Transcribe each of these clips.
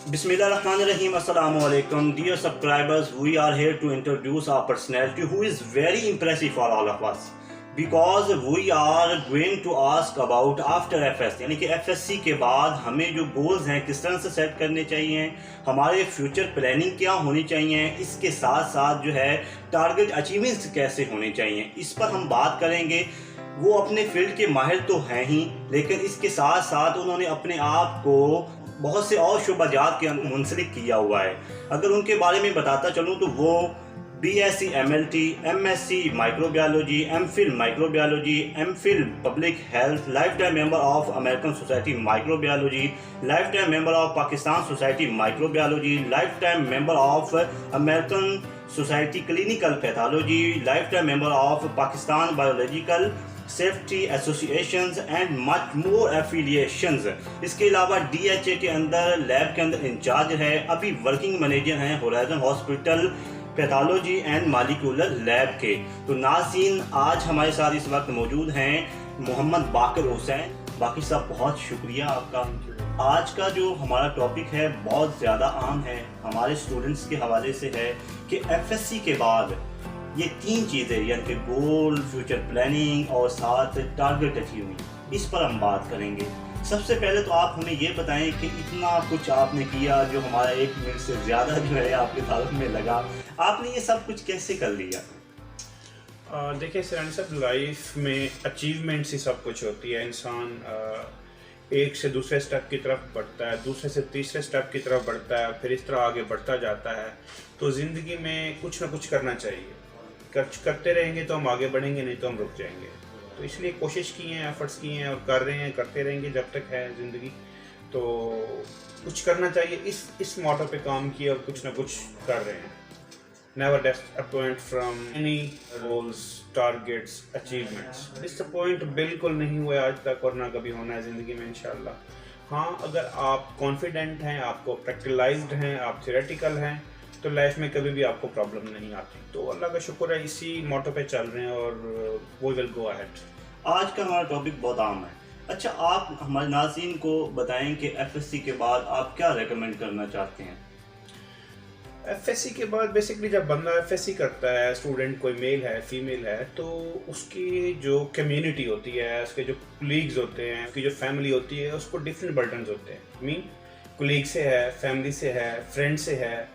Bismillahirrahmanirrahim. Assalamu alaikum. Dear subscribers, we are here to introduce our personality who is very impressive for all of us. Because we are going to ask about after FS यानी कि FSC के बाद हमें जो goals हैं किस तरह से सेट करने चाहिए, हमारे फ्यूचर प्लानिंग क्या होनी चाहिए, इसके साथ साथ जो है टारगेट अचीवमेंट्स कैसे होने चाहिए, इस पर हम बात करेंगे। वो अपने फील्ड के माहिर तो हैं ही, लेकिन इसके साथ साथ उन्होंने अपने आप को बहुत से और शुबाजात के मुंसलिक किया हुआ है। अगर उनके बारे में बताता चलूँ तो वो BSc MLT, MSc microbiology, MPhil microbiology, MPhil public health, life time member of American society microbiology, life time member of Pakistan society microbiology, life time member of American society clinical pathology, life time member of Pakistan biological safety associations and much more affiliations. इसके अलावा DHA के अंदर lab के अंदर in charge है, अभी working manager हैं horizon hospital pathology and molecular lab के। तो नाज़रीन, आज हमारे साथ इस वक्त मौजूद हैं मोहम्मद बाकर हुसैन। बाकी साहब बहुत शुक्रिया आपका। आज का जो हमारा टॉपिक है बहुत ज़्यादा आम है, हमारे स्टूडेंट्स के हवाले से है कि FSC के बाद ये तीन चीज़ें यानी कि गोल, फ्यूचर प्लानिंग और साथ टारगेट अचीवमेंट, इस पर हम बात करेंगे। सबसे पहले तो आप हमें ये बताएं कि इतना कुछ आपने किया, जो हमारा 1 मिनट से ज़्यादा जो है आपके तारुफ में लगा, आपने ये सब कुछ कैसे कर लिया? देखिए सरानी साहब, लाइफ में अचीवमेंट्स ही सब कुछ होती है। इंसान एक से दूसरे स्टेप की तरफ बढ़ता है, दूसरे से तीसरे स्टेप की तरफ बढ़ता है, फिर इस तरह आगे बढ़ता जाता है। तो ज़िंदगी में कुछ ना कुछ करना चाहिए। करते रहेंगे तो हम आगे बढ़ेंगे, नहीं तो हम रुक जाएंगे। तो इसलिए कोशिश की हैं, एफर्ट्स किए हैं और कर रहे हैं, करते रहेंगे जब तक है ज़िंदगी। तो कुछ करना चाहिए, इस मोटो पे काम किया और कुछ ना कुछ कर रहे हैं। Never disappoint from any goals, targets, achievements. Disappoint बिल्कुल नहीं हुए आज तक और ना कभी होना है ज़िंदगी में इंशाल्लाह। हाँ, अगर आप कॉन्फिडेंट हैं, आपको प्रैक्टिकलाइज्ड हैं, आप थियोरेटिकल हैं, तो लाइफ में कभी भी आपको प्रॉब्लम नहीं आती। तो अल्लाह का शुक्र है, इसी मोटो पे चल रहे हैं और वो विल गो अहेड। आज का हमारा टॉपिक बहुत आम है। अच्छा, आप हमारे नाज़रीन को बताएं कि FSC के बाद आप क्या रेकमेंड करना चाहते हैं? FSC के बाद बेसिकली जब बंदा FSC करता है, स्टूडेंट कोई मेल है, फीमेल है, तो उसकी जो कम्युनिटी होती है, उसके जो कोलीग्स होते हैं, उसकी जो फैमिली होती है, उसको डिफरेंट बर्डन्स होते हैं। मीन कोलीग से है, फैमिली से है, फ्रेंड से है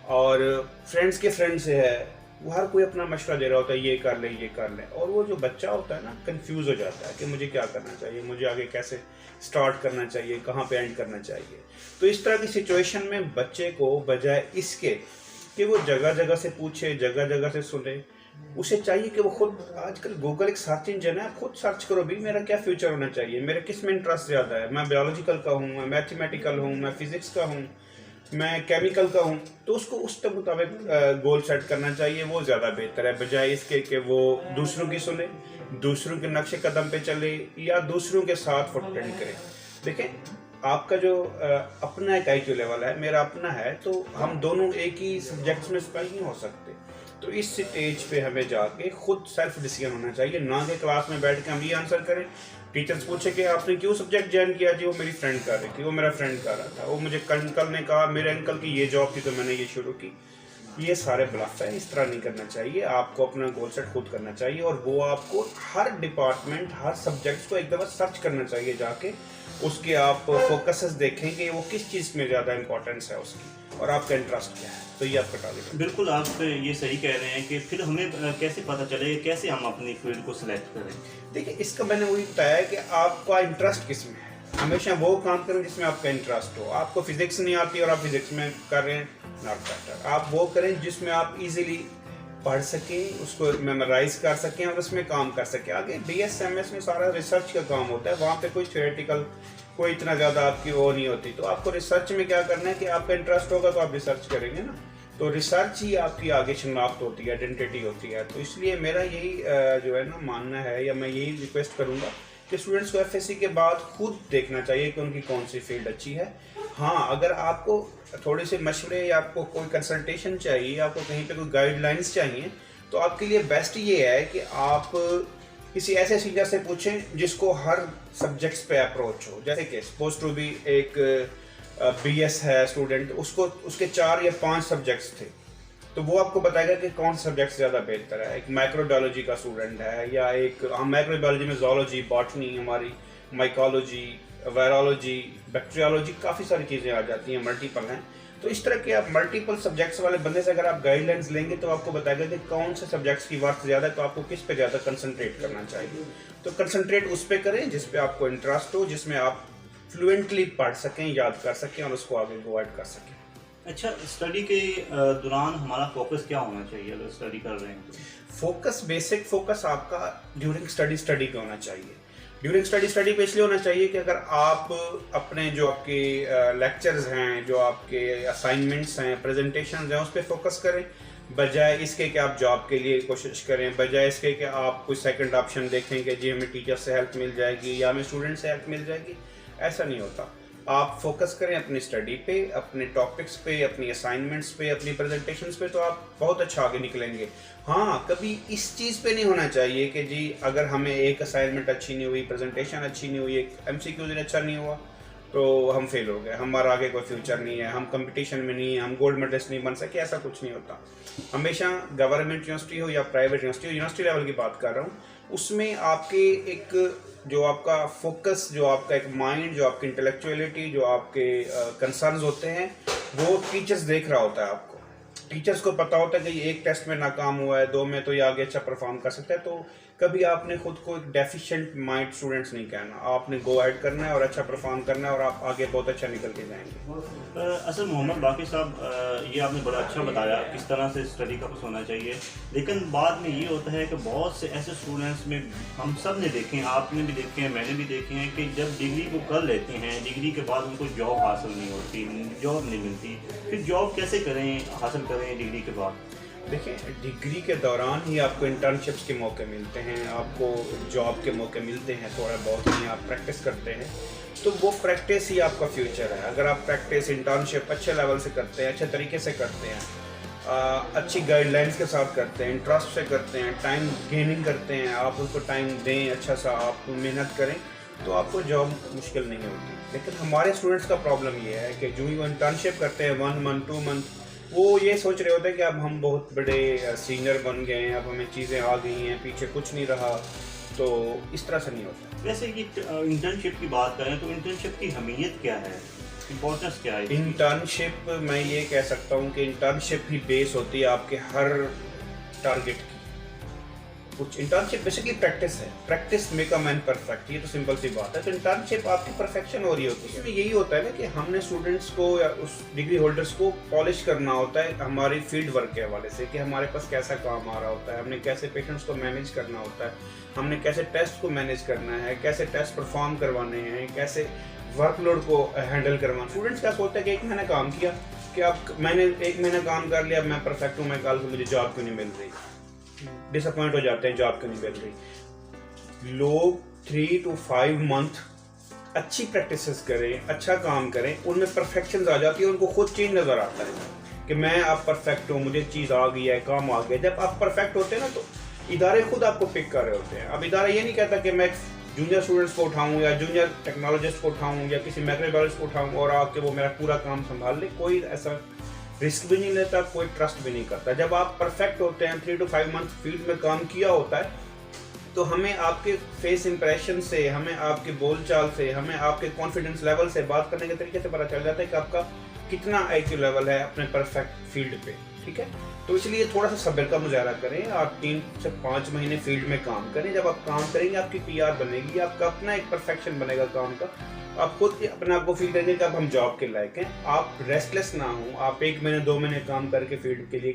और फ्रेंड्स के फ्रेंड से है। वो हर कोई अपना मशवरा दे रहा होता है, ये कर ले, ये कर ले। और वो जो बच्चा होता है ना, कंफ्यूज हो जाता है कि मुझे क्या करना चाहिए, मुझे आगे कैसे स्टार्ट करना चाहिए, कहाँ पे एंड करना चाहिए। तो इस तरह की सिचुएशन में बच्चे को बजाय इसके कि वो जगह जगह से पूछे, जगह जगह से सुने, उसे चाहिए कि वो खुद, आजकल गूगल एक सर्च इंजन है, खुद सर्च करो भी मेरा क्या फ्यूचर होना चाहिए, मेरे किस में इंटरेस्ट ज़्यादा है, मैं बायोलॉजिकल का हूँ, मैं मैथमेटिकल हूँ, मैं फिज़िक्स का हूँ, मैं केमिकल का हूँ। तो उसको उस मुताबिक गोल सेट करना चाहिए, वो ज़्यादा बेहतर है बजाय इसके कि वो दूसरों की सुने, दूसरों के नक्शे कदम पे चले या दूसरों के साथ फुटप्रिंट करे। देखें, आपका जो अपना एक IQ लेवल है, मेरा अपना है, तो हम दोनों एक ही सब्जेक्ट्स में स्पेशल नहीं हो सकते। तो इस स्टेज पे हमें जाके खुद सेल्फ डिसीजन होना चाहिए, ना कि क्लास में बैठ के हम ये आंसर करें। टीचर्स पूछे कि आपने क्यों सब्जेक्ट ज्वाइन किया? जी वो मेरी फ्रेंड कर रही थी, वो मेरा फ्रेंड कर रहा था, वो मुझे अंकल ने कहा, मेरे अंकल की ये जॉब थी तो मैंने ये शुरू की। ये सारे ब्लफ है, इस तरह नहीं करना चाहिए। आपको अपना गोल सेट खुद करना चाहिए और वो आपको हर डिपार्टमेंट, हर सब्जेक्ट्स को एक दफ़ा सर्च करना चाहिए जाके। उसके आप फोकसेस देखें कि वो किस चीज़ में ज़्यादा इंपॉर्टेंस है उसकी और आपका इंटरेस्ट क्या है, तो ये आपका टारगेट है। बिल्कुल, आप ये सही कह रहे हैं कि फिर हमें कैसे पता चलेगा, कैसे हम अपनी फील्ड को सिलेक्ट करें? देखिए, इसका मैंने वही बताया कि आपका इंटरेस्ट किस में है। हमेशा वो काम करें जिसमें आपका इंटरेस्ट हो। आपको फिजिक्स नहीं आती और आप फिजिक्स में कर रहे हैं, नॉट बेटर। आप वो करें जिसमें आप इजीली पढ़ सकें, उसको मेमोराइज कर सकें और उसमें काम कर सकें। आगे BS-MS में सारा रिसर्च का काम होता है, वहाँ पे कोई थ्योरेटिकल कोई इतना ज़्यादा आपकी वो नहीं होती। तो आपको रिसर्च में क्या करना है कि आपका इंटरेस्ट होगा तो आप रिसर्च करेंगे ना, तो रिसर्च ही आपकी आगे शनाख्त होती है, आइडेंटिटी होती है। तो इसलिए मेरा यही जो है ना मानना है, या मैं यही रिक्वेस्ट करूँगा कि स्टूडेंट्स को FSC के बाद खुद देखना चाहिए कि उनकी कौन सी फील्ड अच्छी है। हाँ, अगर आपको थोड़े से मशवरे या आपको कोई कंसल्टेशन चाहिए, आपको कहीं पे कोई गाइडलाइंस चाहिए, तो आपके लिए बेस्ट ये है कि आप किसी ऐसे सीनियर से पूछें जिसको हर सब्जेक्ट्स पे अप्रोच हो। जैसे कि सपोज टू बी एक بی ایس ہے اسٹوڈنٹ، اس کے 4 یا 5 سبجیکٹس تھے، تو وہ آپ کو بتائے گا کہ کون سا سبجیکٹ زیادہ بہتر ہے. ایک مائکرو بایولوجی کا اسٹوڈنٹ ہے، یا ایک مائکرو بایولوجی میں زولوجی، باٹنی، ہماری مائیکالوجی، وائرالوجی، بیکٹیریالوجی، کافی ساری چیزیں آ جاتی ہیں، ملٹیپل ہیں. تو اس طرح کے آپ ملٹیپل سبجیکٹس والے بندے سے اگر آپ گائیڈ لائنس لیں گے تو آپ کو بتائے گا کہ کون سے سبجیکٹس کی ورتھ زیادہ ہے، تو آپ کو کس پہ زیادہ کنسنٹریٹ کرنا چاہیے. تو کنسنٹریٹ اس پہ کریں جس پہ آپ کو انٹرسٹ ہو، جس میں آپ فلوئنٹلی پڑھ سکیں، یاد کر سکیں اور اس کو آگے گو ایڈ کر سکیں. اچھا، اسٹڈی کے دوران ہمارا فوکس کیا ہونا چاہیے اگر اسٹڈی کر رہے ہیں تو؟ فوکس، بیسک فوکس آپ کا ڈیورنگ اسٹڈی کا ہونا چاہیے. ڈیورنگ اسٹڈی پہ اس لیے ہونا چاہیے کہ اگر آپ اپنے جو آپ کے لیکچرز ہیں، جو آپ کے اسائنمنٹس ہیں، پریزنٹیشنز ہیں، اس پہ فوکس کریں، بجائے اس کے کہ آپ جاب کے لیے کوشش کریں، بجائے اس کے کہ آپ کوئی سیکنڈ آپشن دیکھیں کہ جی ہمیں ٹیچر سے ہیلپ مل جائے گی یا ہمیں اسٹوڈنٹ سے ہیلپ مل جائے گی. ایسا نہیں ہوتا. آپ فوکس کریں اپنی اسٹڈی پہ، اپنے ٹاپکس پہ، اپنی اسائنمنٹس پہ، اپنی پریزنٹیشنس پہ، تو آپ بہت اچھا آگے نکلیں گے. ہاں، کبھی اس چیز پہ نہیں ہونا چاہیے کہ جی اگر ہمیں ایک اسائنمنٹ اچھی نہیں ہوئی، پریزنٹیشن اچھی نہیں ہوئی، ایک ایم سی کیو اچھا نہیں ہوا تو ہم فیل ہو گئے، ہمارا آگے کوئی فیوچر نہیں ہے، ہم کمپٹیشن میں نہیں ہیں، ہم گولڈ میڈلسٹ نہیں بن سکے. ایسا کچھ نہیں ہوتا. ہمیشہ گورنمنٹ یونیورسٹی ہو یا پرائیویٹ یونیورسٹی ہو، یونیورسٹی لیول کی بات کر رہا ہوں، اس میں آپ کے ایک جو آپ کا فوکس، جو آپ کا ایک مائنڈ، جو آپ کی انٹلیکچولیٹی، جو آپ کے کنسرنز ہوتے ہیں، وہ ٹیچرز دیکھ رہا ہوتا ہے. آپ کو ٹیچرز کو پتا ہوتا ہے کہ یہ ایک ٹیسٹ میں ناکام ہوا ہے، 2 میں تو یہ آگے اچھا پرفارم کر سکتا ہے. تو کبھی آپ نے خود کو ایک ڈیفیشینٹ مائنڈ اسٹوڈنٹس نہیں کہنا، آپ نے گو ایڈ کرنا ہے اور اچھا پرفارم کرنا ہے اور آپ آگے بہت اچھا نکل کے جائیں گے. اصل محمد باقر صاحب، یہ آپ نے بڑا اچھا بتایا کس طرح سے اسٹڈی کا کچھ ہونا چاہیے، لیکن بعد میں یہ ہوتا ہے کہ بہت سے ایسے اسٹوڈنٹس میں ہم سب نے دیکھے ہیں، آپ نے بھی دیکھے ہیں، میں نے بھی دیکھے ہیں، کہ جب ڈگری کو کر لیتے ہیں، ڈگری کے بعد ان کو جاب حاصل نہیں ہوتی، جاب نہیں ملتی. پھر جاب کیسے کریں، حاصل کریں ڈگری کے بعد؟ دیکھیں، ڈگری کے دوران ہی آپ کو انٹرنشپس کے موقع ملتے ہیں، آپ کو جاب کے موقع ملتے ہیں، تھوڑا بہت ہی آپ پریکٹس کرتے ہیں، تو وہ پریکٹس ہی آپ کا فیوچر ہے. اگر آپ پریکٹس، انٹرنشپ اچھے لیول سے کرتے ہیں، اچھے طریقے سے کرتے ہیں، اچھی گائیڈ لائنس کے ساتھ کرتے ہیں، انٹرسٹ سے کرتے ہیں، ٹائم گیننگ کرتے ہیں، آپ ان کو ٹائم دیں، اچھا سا آپ محنت کریں، تو آپ کو جاب مشکل نہیں ہوتی. لیکن ہمارے اسٹوڈنٹس کا پرابلم یہ ہے کہ جو ہی وہ انٹرنشپ کرتے ہیں 1 منتھ 2 منتھ، وہ یہ سوچ رہے ہوتے ہیں کہ اب ہم بہت بڑے سینئر بن گئے ہیں، اب ہمیں چیزیں آ گئی ہیں، پیچھے کچھ نہیں رہا. تو اس طرح سے نہیں ہوتا. ویسے کہ انٹرنشپ کی بات کریں تو انٹرنشپ کی اہمیت کیا ہے، امپورٹنس کیا ہے؟ انٹرنشپ میں یہ کہہ سکتا ہوں کہ انٹرنشپ ہی بیس ہوتی ہے آپ کے ہر ٹارگٹ کی. کچھ انٹرنشپ بیسکلی پریکٹس ہے، practice make a man perfect, یہ تو سمپل سی بات ہے. تو انٹرنشپ آپ کی پرفیکشن ہو رہی ہوتی ہے. اس میں یہی ہوتا ہے نا کہ ہم نے اسٹوڈنٹس کو یا اس ڈگری ہولڈرس کو پالش کرنا ہوتا ہے ہماری فیلڈ ورک کے حوالے سے، کہ ہمارے پاس کیسا کام آ رہا ہوتا ہے، ہم نے کیسے پیشنٹس کو مینیج کرنا ہوتا ہے، ہم نے کیسے ٹیسٹ کو مینیج کرنا ہے، کیسے ٹیسٹ پرفارم کروانے ہیں، کیسے ورک لوڈ کو ہینڈل کروانا. اسٹوڈنٹس کیا سوچتے ہیں کہ 1 مہینہ کام کیا، کہ اب میں نے 1 مہینہ کام کر لیا، اب میں پرفیکٹ ہوں، میں کل کو مجھے جاب کیوں نہیں مل رہی، ڈس اپوائنٹ ہو جاتے ہیں، جاب کیوں نہیں مل رہی. لوگ 3 to 5 منتھ اچھی پریکٹسز کریں، اچھا کام کریں، ان میں پرفیکشنز آ جاتی ہے، ان کو خود چینج نظر آتا ہے کہ میں اب پرفیکٹ ہوں، مجھے چیز آ گئی ہے، کام آ گیا. جب آپ پرفیکٹ ہوتے ہیں نا تو ادارے خود آپ کو پک کر رہے ہوتے ہیں. اب ادارہ یہ نہیں کہتا کہ میں جونیئر اسٹوڈنٹس کو اٹھاؤں یا جونیئر ٹیکنالوجسٹ کو اٹھاؤں یا کسی مائکروبایولوجسٹ کو اٹھاؤں اور آ کے وہ میرا پورا کام سنبھال لے. کوئی ایسا رسک بھی نہیں لیتا، کوئی ٹرسٹ بھی نہیں کرتا. جب آپ پرفیکٹ ہوتے ہیں، 3 to 5 منتھ فیلڈ میں کام کیا ہوتا ہے، تو ہمیں آپ کے فیس امپریشن سے، ہمیں آپ کے بول چال سے، ہمیں آپ کے کانفیڈنس لیول سے، بات کرنے کے طریقے سے پتہ چل جاتا ہے کہ آپ کا کتنا آئی کیو لیول ہے اپنے پرفیکٹ فیلڈ پہ. ٹھیک ہے، تو اس لیے تھوڑا سا صبر کا مظاہرہ کریں. آپ 3 سے 5 مہینے فیلڈ میں کام کریں. جب آپ کام کریں گے، آپ کی پی آر بنے گی، آپ کا اپنا ایک پرفیکشن بنے گا کام کا. آپ خود اپنے آپ کو فیل کریں گے کہ اب ہم جاب کے لائق ہیں. آپ ریسٹلیس نہ ہوں، آپ 1 مہینے 2 مہینے کام کر کے فیلڈ کے لیے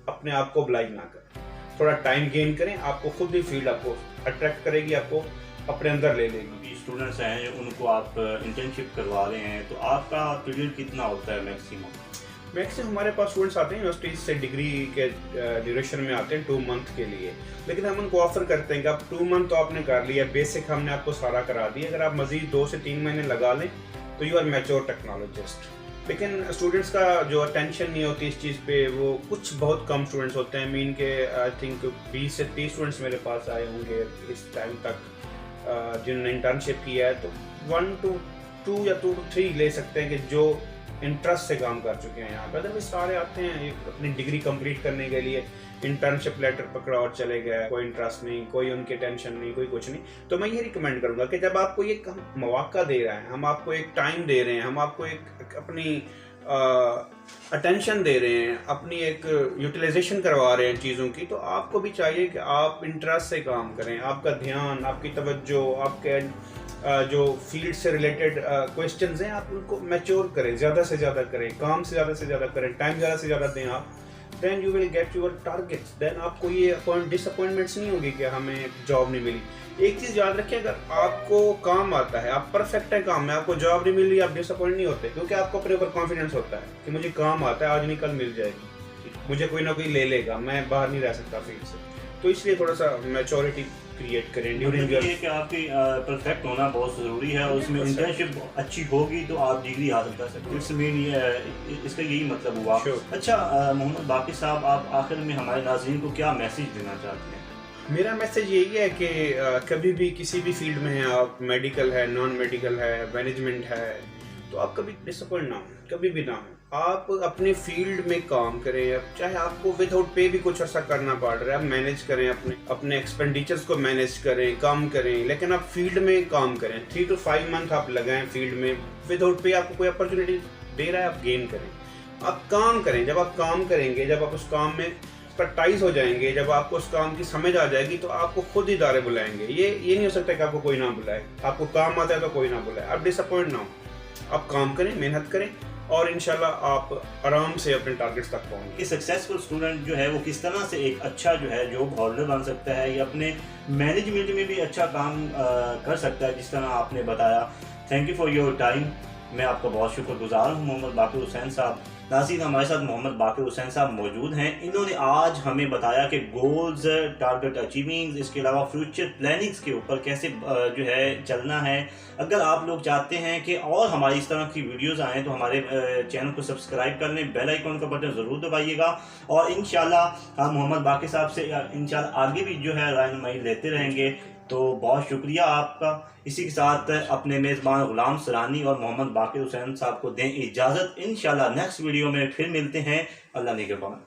اپنے آپ کو oblige نہ کریں. تھوڑا ٹائم گین کریں، آپ کو خود بھی فیلڈ آپ کو اٹریکٹ کرے گی، آپ کو اپنے اندر لے لے گی. اسٹوڈنٹس ہیں ان کو آپ انٹرنشپ کروا رہے ہیں، تو آپ کا پیریڈ کتنا ہوتا ہے میکسیمم؟ ہمارے پاس اسٹوڈنٹس آتے ہیں یونیورسٹیز سے ڈگری کے ڈیوریشن میں آتے ہیں 2 منتھ کے لیے. لیکن ہم ان کو آفر کرتے ہیں کہ آپ 2 منتھ تو آپ نے کر لیا، بیسک ہم نے آپ کو سارا کرا دیا، اگر آپ مزید 2 سے 3 مہینے لگا لیں تو یو آر میچور ٹیکنالوجسٹ. لیکن اسٹوڈنٹس کا جو اٹینشن نہیں ہوتی اس چیز پہ، وہ کچھ بہت کم اسٹوڈنٹس ہوتے ہیں. مین کے آئی تھنک 20 سے 30 اسٹوڈنٹس میرے پاس آئے ہوں گے اس ٹائم تک جنہوں نے انٹرنشپ کیا ہے. تو 1 to 2 या 2 to 3 ले सकते हैं कि जो इंटरेस्ट से काम कर चुके हैं यहाँ पर। अदरवाइज सारे आते हैं अपनी डिग्री कंप्लीट करने के लिए, इंटर्नशिप लेटर पकड़ा और चले गए, कोई इंटरेस्ट नहीं, कोई उनके टेंशन नहीं, कोई कुछ नहीं। तो मैं ये रिकमेंड करूँगा कि जब आपको ये मौका दे रहा है, हम आपको एक टाइम दे रहे हैं, हम आपको एक अपनी अटेंशन दे रहे हैं, अपनी एक यूटिलाइजेशन करवा रहे हैं चीज़ों की, तो आपको भी चाहिए कि आप इंटरेस्ट से काम करें। आपका ध्यान, आपकी तवज्जो, आपके जो फील्ड से रिलेटेड क्वेश्चंस हैं, आप उनको मैच्योर करें, ज़्यादा से ज़्यादा करें, काम से ज़्यादा करें, टाइम ज़्यादा से ज़्यादा दें आप। Then you will get your targets. देन आपको ये डिसअपॉइंटमेंट्स नहीं होगी कि हमें जॉब नहीं मिली। एक चीज़ याद रखिए, अगर आपको काम आता है, आप परफेक्ट है काम में, आपको जॉब नहीं मिल रही, आप डिसअपॉइंट नहीं होते, क्योंकि आपको अपने ऊपर कॉन्फिडेंस होता है कि मुझे काम आता है, आज नहीं कल मिल जाएगी, मुझे कोई ना कोई ले लेगा, मैं बाहर नहीं रह सकता फील्ड से। तो इसलिए थोड़ा सा मैच्योरिटी क्रिएट करें ड्यूरिंग योर। कि आपकी परफेक्ट होना बहुत ज़रूरी है, और उसमें इंटर्नशिप अच्छी होगी तो आप डिग्री हासिल कर सकते हैं। इट्स मीन इसका यही मतलब हुआ। अच्छा मोहम्मद बाकी साहब, आप आखिर में हमारे नाज़रीन को क्या मैसेज देना चाहते हैं? मेरा मैसेज यही है कि कभी भी किसी भी फील्ड में हैं आप, मेडिकल है, नॉन मेडिकल है, मैनेजमेंट है, तो आप कभी डिसअपॉइंट ना हो, कभी भी ना हो। आप अपने फील्ड में काम करें, चाहे आपको विदाउट पे भी कुछ ऐसा करना पड़ रहा है, आप मैनेज करें, अपने एक्सपेंडिचर्स को मैनेज करें, काम करें, लेकिन आप फील्ड में काम करें। 3 to 5 मंथ आप लगाएं फील्ड में, विदाउट पे आपको कोई अपॉर्चुनिटी दे रहा है, आप गेन करें, आप काम करें। जब आप काम करेंगे, जब आप उस काम में एक्सपर्टाइज हो जाएंगे, जब आपको उस काम की समझ आ जाएगी, तो आपको खुद इदारे बुलाएंगे। ये नहीं हो सकता कि आपको कोई ना बुलाए। आपको काम आता है तो कोई ना बुलाए, आप डिसअपॉइंट ना हो, आप काम करें, मेहनत करें, और इंशाल्लाह आप आराम से अपने टारगेट्स तक पहुंचेंगे। कि सक्सेसफुल स्टूडेंट जो है वो किस तरह से एक अच्छा जो है जॉब होल्डर बन सकता है, या अपने मैनेजमेंट में भी अच्छा काम कर सकता है, जिस तरह आपने बताया। Thank you for your time. मैं आपका बहुत शुक्रगुजार हूँ मोहम्मद बाकिर हुसैन साहब। नाज़रीन, हमारे साथ मोहम्मद बाकिर हुसैन साहब मौजूद हैं। इन्होंने आज हमें बताया कि गोल्स, टारगेट अचीविंग, इसके अलावा फ्यूचर प्लानिंग्स के ऊपर कैसे जो है चलना है। अगर आप लोग चाहते हैं कि और हमारी इस तरह की वीडियोस आएँ तो हमारे चैनल को सब्सक्राइब कर लें, बेल आइकन का बटन ज़रूर दबाइएगा, और इंशाल्लाह हम मोहम्मद बाकिर साहब से इंशाल्लाह आगे भी जो है रहनुमाई लेते रहेंगे। तो बहुत शुक्रिया आपका। इसी के साथ अपने मेज़बान गुलाम सरानी और मोहम्मद बाकिर हुसैन साहब को दें इजाज़त। इंशाल्लाह नेक्स्ट वीडियो में फिर मिलते हैं। अल्लाह निगहबान।